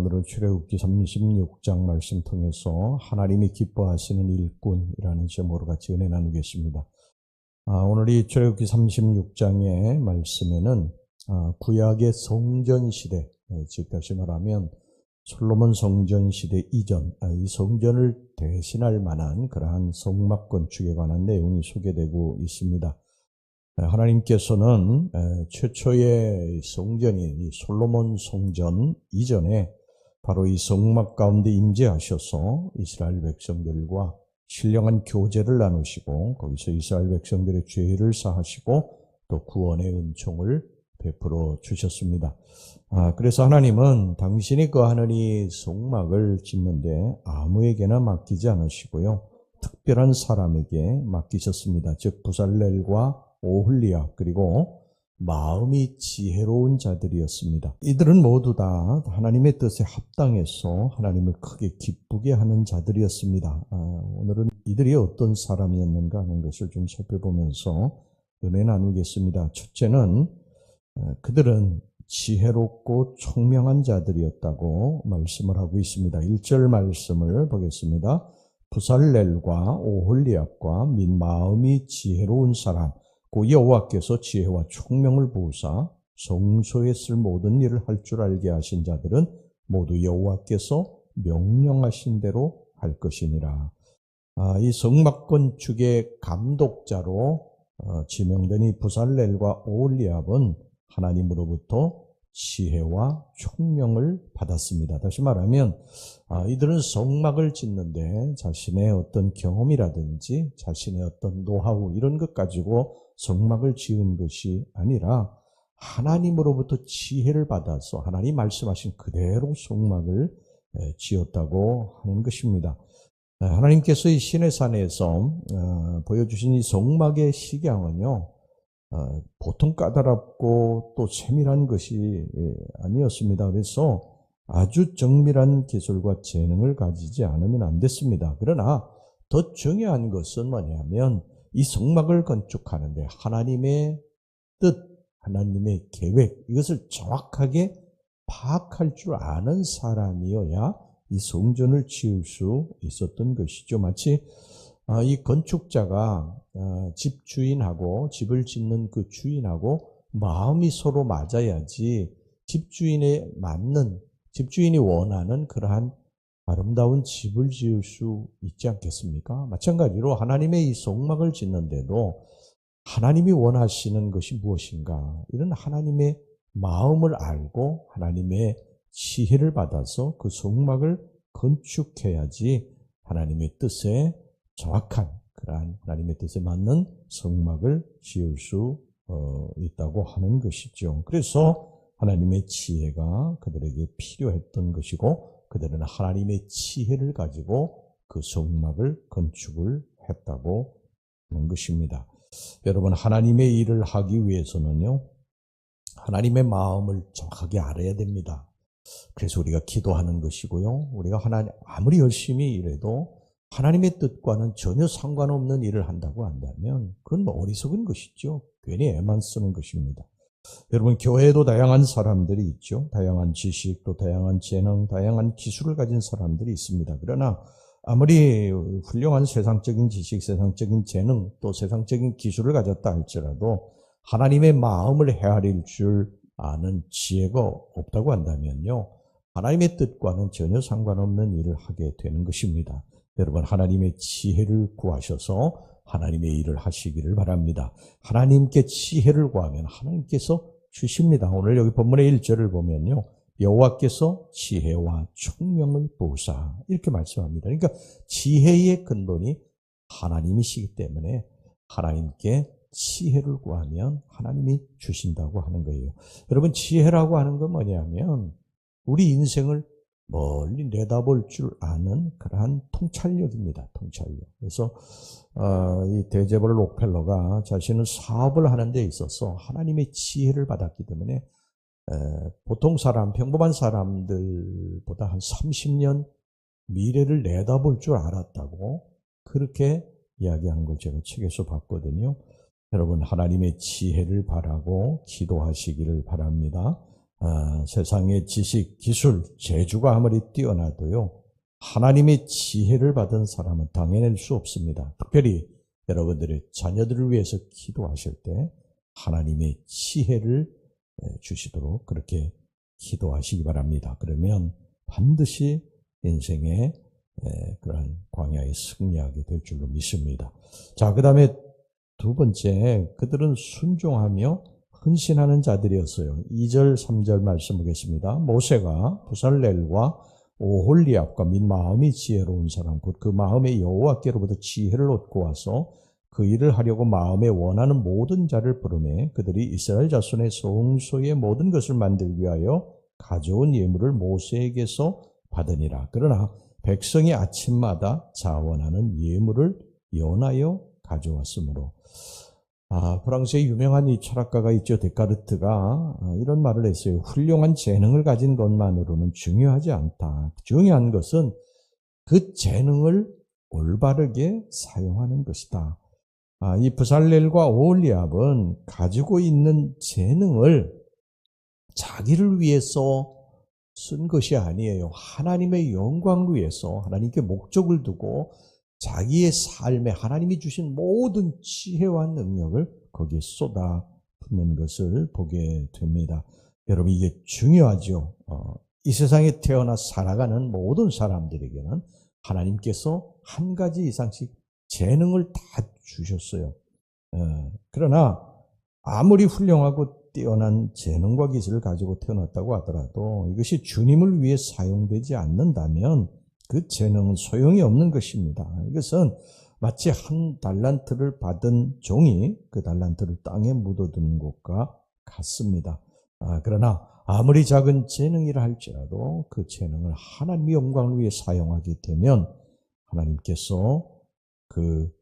오늘은 출애굽기 36장 말씀 통해서 하나님이 기뻐하시는 일꾼이라는 제목으로 같이 은혜 나누겠습니다. 오늘 이 출애굽기 36장의 말씀에는 구약의 성전 시대, 즉 다시 말하면 솔로몬 성전 시대 이전, 이 성전을 대신할 만한 그러한 성막 건축에 관한 내용이 소개되고 있습니다. 하나님께서는 최초의 성전인 이 솔로몬 성전 이전에 바로 이 성막 가운데 임재하셔서 이스라엘 백성들과 신령한 교제를 나누시고 거기서 이스라엘 백성들의 죄를 사하시고 또 구원의 은총을 베풀어 주셨습니다. 그래서 하나님은 당신이 거하는 이 성막을 짓는데 아무에게나 맡기지 않으시고요. 특별한 사람에게 맡기셨습니다. 즉 부살렐과 오홀리압 그리고 마음이 지혜로운 자들이었습니다. 이들은 모두 다 하나님의 뜻에 합당해서 하나님을 크게 기쁘게 하는 자들이었습니다. 오늘은 이들이 어떤 사람이었는가 하는 것을 좀 살펴보면서 은혜 나누겠습니다. 첫째는 그들은 지혜롭고 총명한 자들이었다고 말씀을 하고 있습니다. 1절 말씀을 보겠습니다. 부살렐과 오홀리압과 및 마음이 지혜로운 사람 그 여호와께서 지혜와 총명을 부으사 성소에 쓸 모든 일을 할 줄 알게 하신 자들은 모두 여호와께서 명령하신 대로 할 것이니라. 이 성막 건축의 감독자로 지명된 이 부살렐과 오홀리압은 하나님으로부터 지혜와 총명을 받았습니다. 다시 말하면 이들은 성막을 짓는데 자신의 어떤 경험이라든지 자신의 어떤 노하우 이런 것 가지고 성막을 지은 것이 아니라 하나님으로부터 지혜를 받아서 하나님 말씀하신 그대로 성막을 지었다고 하는 것입니다. 하나님께서 이 시내산에서 보여주신 이 성막의 식양은요, 보통 까다롭고 또 세밀한 것이 아니었습니다. 그래서 아주 정밀한 기술과 재능을 가지지 않으면 안 됐습니다. 그러나 더 중요한 것은 뭐냐면 이 성막을 건축하는데 하나님의 뜻, 하나님의 계획 이것을 정확하게 파악할 줄 아는 사람이어야 이 성전을 지을 수 있었던 것이죠. 마치 이 건축자가 집주인하고 집을 짓는 그 주인하고 마음이 서로 맞아야지 집주인에 맞는, 집주인이 원하는 그러한 아름다운 집을 지을 수 있지 않겠습니까? 마찬가지로 하나님의 이 성막을 짓는데도 하나님이 원하시는 것이 무엇인가? 이런 하나님의 마음을 알고 하나님의 지혜를 받아서 그 성막을 건축해야지 하나님의 뜻에 정확한 그러한 하나님의 뜻에 맞는 성막을 지을 수 있다고 하는 것이죠. 그래서 하나님의 지혜가 그들에게 필요했던 것이고 그들은 하나님의 지혜를 가지고 그 성막을 건축을 했다고 하는 것입니다. 여러분, 하나님의 일을 하기 위해서는요, 하나님의 마음을 정확하게 알아야 됩니다. 그래서 우리가 기도하는 것이고요. 우리가 아무리 열심히 일해도 하나님의 뜻과는 전혀 상관없는 일을 한다고 한다면 그건 어리석은 것이죠. 괜히 애만 쓰는 것입니다. 여러분, 교회에도 다양한 사람들이 있죠. 다양한 지식, 또 다양한 재능, 다양한 기술을 가진 사람들이 있습니다. 그러나 아무리 훌륭한 세상적인 지식, 세상적인 재능, 또 세상적인 기술을 가졌다 할지라도 하나님의 마음을 헤아릴 줄 아는 지혜가 없다고 한다면요, 하나님의 뜻과는 전혀 상관없는 일을 하게 되는 것입니다. 여러분, 하나님의 지혜를 구하셔서 하나님의 일을 하시기를 바랍니다. 하나님께 지혜를 구하면 하나님께서 주십니다. 오늘 여기 본문의 1절을 보면요, 여호와께서 지혜와 총명을 부으사 이렇게 말씀합니다. 그러니까 지혜의 근본이 하나님이시기 때문에 하나님께 지혜를 구하면 하나님이 주신다고 하는 거예요. 여러분, 지혜라고 하는 건 뭐냐면 우리 인생을 멀리 내다볼 줄 아는 그러한 통찰력입니다. 통찰력. 그래서 이 대재벌 록펠러가 자신은 사업을 하는 데 있어서 하나님의 지혜를 받았기 때문에 보통 사람, 평범한 사람들보다 한 30년 미래를 내다볼 줄 알았다고 그렇게 이야기한 걸 제가 책에서 봤거든요. 여러분, 하나님의 지혜를 바라고 기도하시기를 바랍니다. 세상의 지식, 기술, 재주가 아무리 뛰어나도요, 하나님의 지혜를 받은 사람은 당해낼 수 없습니다. 특별히 여러분들의 자녀들을 위해서 기도하실 때 하나님의 지혜를 주시도록 그렇게 기도하시기 바랍니다. 그러면 반드시 인생의 그러한 광야에 승리하게 될 줄로 믿습니다. 자, 그 다음에 두 번째, 그들은 순종하며 헌신하는 자들이었어요. 2절, 3절 말씀 보겠습니다. 모세가 부살렐과 오홀리압과 및 마음이 지혜로운 사람, 곧 그 마음에 여호와께로부터 지혜를 얻고 와서 그 일을 하려고 마음에 원하는 모든 자를 부르매 그들이 이스라엘 자손의 성소의 모든 것을 만들기 위하여 가져온 예물을 모세에게서 받으니라. 그러나 백성이 아침마다 자원하는 예물을 연하여 가져왔으므로. 프랑스의 유명한 이 철학가가 있죠. 데카르트가 이런 말을 했어요. 훌륭한 재능을 가진 것만으로는 중요하지 않다. 중요한 것은 그 재능을 올바르게 사용하는 것이다. 이 부살렐과 오홀리압은 가지고 있는 재능을 자기를 위해서 쓴 것이 아니에요. 하나님의 영광을 위해서 하나님께 목적을 두고 자기의 삶에 하나님이 주신 모든 지혜와 능력을 거기에 쏟아붓는 것을 보게 됩니다. 여러분, 이게 중요하죠. 이 세상에 태어나 살아가는 모든 사람들에게는 하나님께서 한 가지 이상씩 재능을 다 주셨어요. 그러나 아무리 훌륭하고 뛰어난 재능과 기술을 가지고 태어났다고 하더라도 이것이 주님을 위해 사용되지 않는다면 그 재능은 소용이 없는 것입니다. 이것은 마치 한 달란트를 받은 종이 그 달란트를 땅에 묻어두는 것과 같습니다. 그러나 아무리 작은 재능이라 할지라도 그 재능을 하나님의 영광을 위해 사용하게 되면 하나님께서 그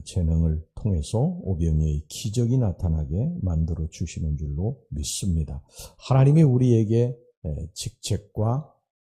재능을 통해서 오병이의 기적이 나타나게 만들어 주시는 줄로 믿습니다. 하나님이 우리에게 직책과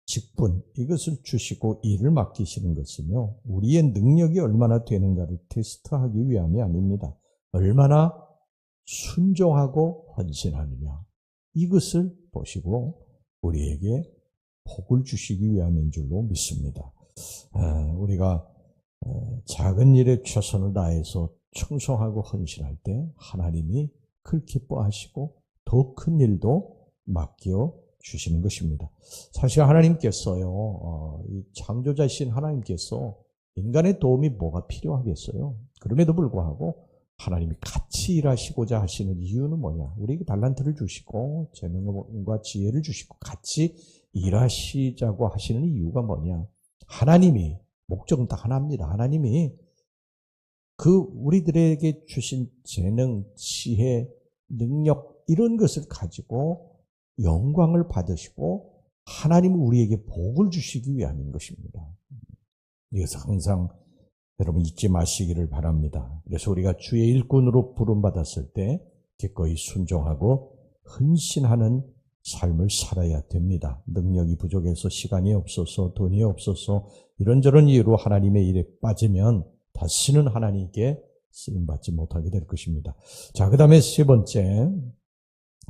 직분, 이것을 주시고 일을 맡기시는 것은요, 우리의 능력이 얼마나 되는가를 테스트하기 위함이 아닙니다. 얼마나 순종하고 헌신하느냐, 이것을 보시고 우리에게 복을 주시기 위함인 줄로 믿습니다. 우리가 작은 일에 최선을 다해서 충성하고 헌신할 때 하나님이 그걸 기뻐하시고 더 큰 일도 맡겨 주시는 것입니다. 사실 하나님께서요, 이 창조자이신 하나님께서 인간의 도움이 뭐가 필요하겠어요? 그럼에도 불구하고 하나님이 같이 일하시고자 하시는 이유는 뭐냐? 우리에게 달란트를 주시고 재능과 지혜를 주시고 같이 일하시자고 하시는 이유가 뭐냐? 하나님이 목적은 다 하나입니다. 하나님이 그 우리들에게 주신 재능, 지혜, 능력 이런 것을 가지고 영광을 받으시고 하나님은 우리에게 복을 주시기 위함인 것입니다. 이것을 항상 여러분 잊지 마시기를 바랍니다. 그래서 우리가 주의 일꾼으로 부름받았을 때 기꺼이 순종하고 헌신하는 삶을 살아야 됩니다. 능력이 부족해서 시간이 없어서 돈이 없어서 이런저런 이유로 하나님의 일에 빠지면 다시는 하나님께 쓰임받지 못하게 될 것입니다. 자, 그 다음에 세 번째,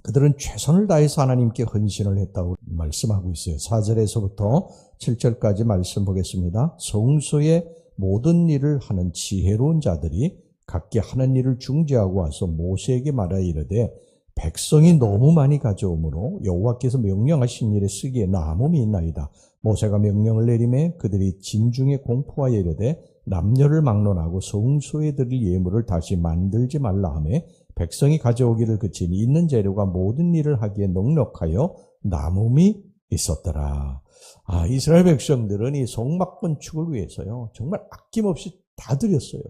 그들은 최선을 다해서 하나님께 헌신을 했다고 말씀하고 있어요. 4절에서부터 7절까지 말씀 보겠습니다. 성소의 모든 일을 하는 지혜로운 자들이 각기 하는 일을 중지하고 와서 모세에게 말하여 이르되 백성이 너무 많이 가져오므로 여호와께서 명령하신 일에 쓰기에 남음이 있나이다. 모세가 명령을 내리매 그들이 진중에 공포하여 이르되 남녀를 막론하고 성소에 드릴 예물을 다시 만들지 말라 하매 백성이 가져오기를 그치니 있는 재료가 모든 일을 하기에 넉넉하여 남음이 있었더라. 이스라엘 백성들은 이 성막 건축을 위해서요, 정말 아낌없이 다 드렸어요.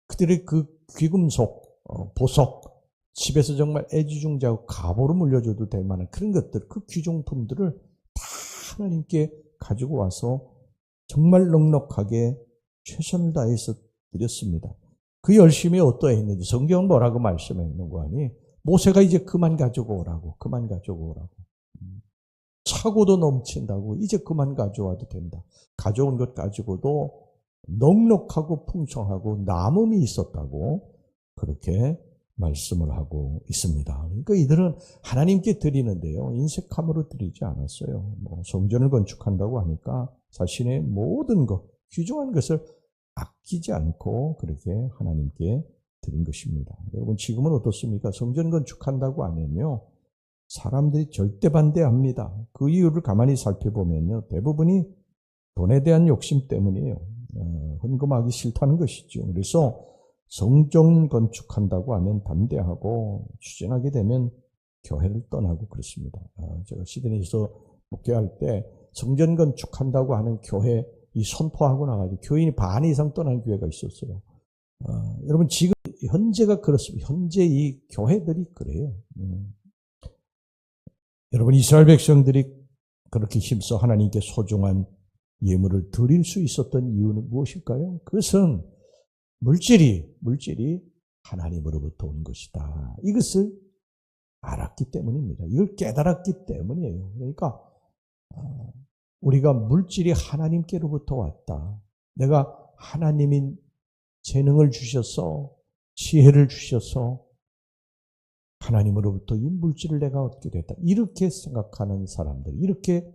그들의 그 귀금속, 보석, 집에서 정말 애지중지하고 갑오로 물려줘도 될 만한 그런 것들, 그 귀중품들을 다 하나님께 가지고 와서 정말 넉넉하게 최선을 다해서 드렸습니다. 그 열심이 어떠했는지 성경은 뭐라고 말씀했는 거 아니? 모세가 이제 그만 가지고 오라고, 그만 가지고 오라고. 차고도 넘친다고 이제 그만 가져와도 된다. 가져온 것 가지고도 넉넉하고 풍성하고 남음이 있었다고 그렇게 말씀을 하고 있습니다. 그러니까 이들은 하나님께 드리는데요, 인색함으로 드리지 않았어요. 성전을 건축한다고 하니까 자신의 모든 것, 귀중한 것을 아끼지 않고 그렇게 하나님께 드린 것입니다. 여러분, 지금은 어떻습니까? 성전 건축한다고 하면요, 사람들이 절대 반대합니다. 그 이유를 가만히 살펴보면요, 대부분이 돈에 대한 욕심 때문이에요. 헌금하기 싫다는 것이죠. 그래서 성전 건축한다고 하면 반대하고, 추진하게 되면 교회를 떠나고 그렇습니다. 제가 시드니에서 목회할 때 성전 건축한다고 하는 교회 이 선포하고 나가지고 교인이 반 이상 떠난 교회가 있었어요. 여러분, 지금 현재가 그렇습니다. 현재 이 교회들이 그래요. 여러분, 이스라엘 백성들이 그렇게 힘써 하나님께 소중한 예물을 드릴 수 있었던 이유는 무엇일까요? 그것은 물질이 하나님으로부터 온 것이다. 이것을 알았기 때문입니다. 이걸 깨달았기 때문이에요. 그러니까 우리가 물질이 하나님께로부터 왔다. 내가 하나님인 재능을 주셔서, 지혜를 주셔서 하나님으로부터 이 물질을 내가 얻게 됐다. 이렇게 생각하는 사람들, 이렇게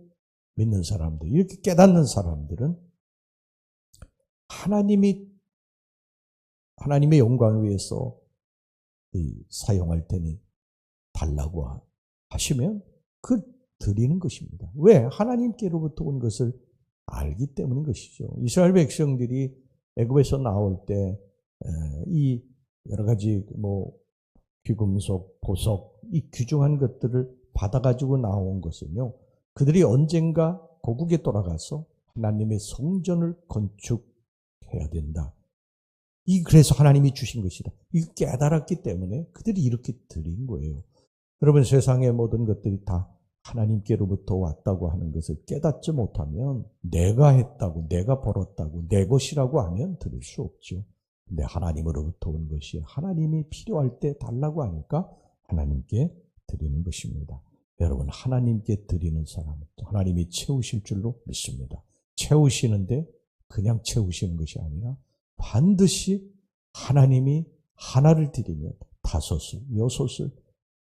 믿는 사람들, 이렇게 깨닫는 사람들은 하나님의 영광을 위해서 사용할 테니 달라고 하시면 그 드리는 것입니다. 왜? 하나님께로부터 온 것을 알기 때문인 것이죠. 이스라엘 백성들이 애굽에서 나올 때 이 여러 가지 귀금속, 보석, 이 귀중한 것들을 받아가지고 나온 것은요, 그들이 언젠가 고국에 돌아가서 하나님의 성전을 건축해야 된다. 그래서 하나님이 주신 것이다. 이거 깨달았기 때문에 그들이 이렇게 드린 거예요. 여러분, 세상의 모든 것들이 다 하나님께로부터 왔다고 하는 것을 깨닫지 못하면 내가 했다고, 내가 벌었다고, 내 것이라고 하면 드릴 수 없죠. 근데 하나님으로부터 온 것이 하나님이 필요할 때 달라고 하니까 하나님께 드리는 것입니다. 여러분, 하나님께 드리는 사람은 하나님이 채우실 줄로 믿습니다. 채우시는데 그냥 채우시는 것이 아니라 반드시 하나님이 하나를 드리면 5을, 6을,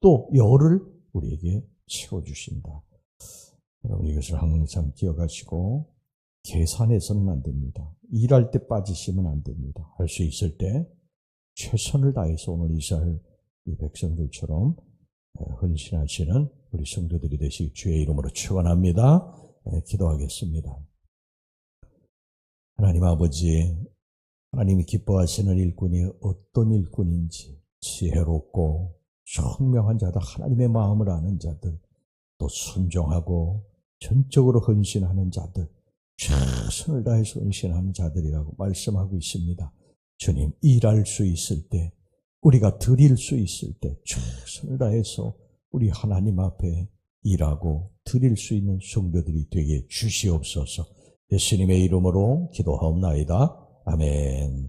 또 10을 우리에게 채워주신다. 여러분, 이것을 항상 기억하시고 계산해서는 안 됩니다. 일할 때 빠지시면 안 됩니다. 할 수 있을 때 최선을 다해서 오늘 이스라엘 이 백성들처럼 헌신하시는 우리 성도들이 되시기 주의 이름으로 축원합니다. 기도하겠습니다. 하나님 아버지, 하나님이 기뻐하시는 일꾼이 어떤 일꾼인지 지혜롭고 총명한 자들, 하나님의 마음을 아는 자들, 또 순종하고 전적으로 헌신하는 자들, 최선을 다해서 헌신하는 자들이라고 말씀하고 있습니다. 주님, 일할 수 있을 때, 우리가 드릴 수 있을 때 최선을 다해서 우리 하나님 앞에 일하고 드릴 수 있는 성도들이 되게 주시옵소서. 예수님의 이름으로 기도하옵나이다. 아멘.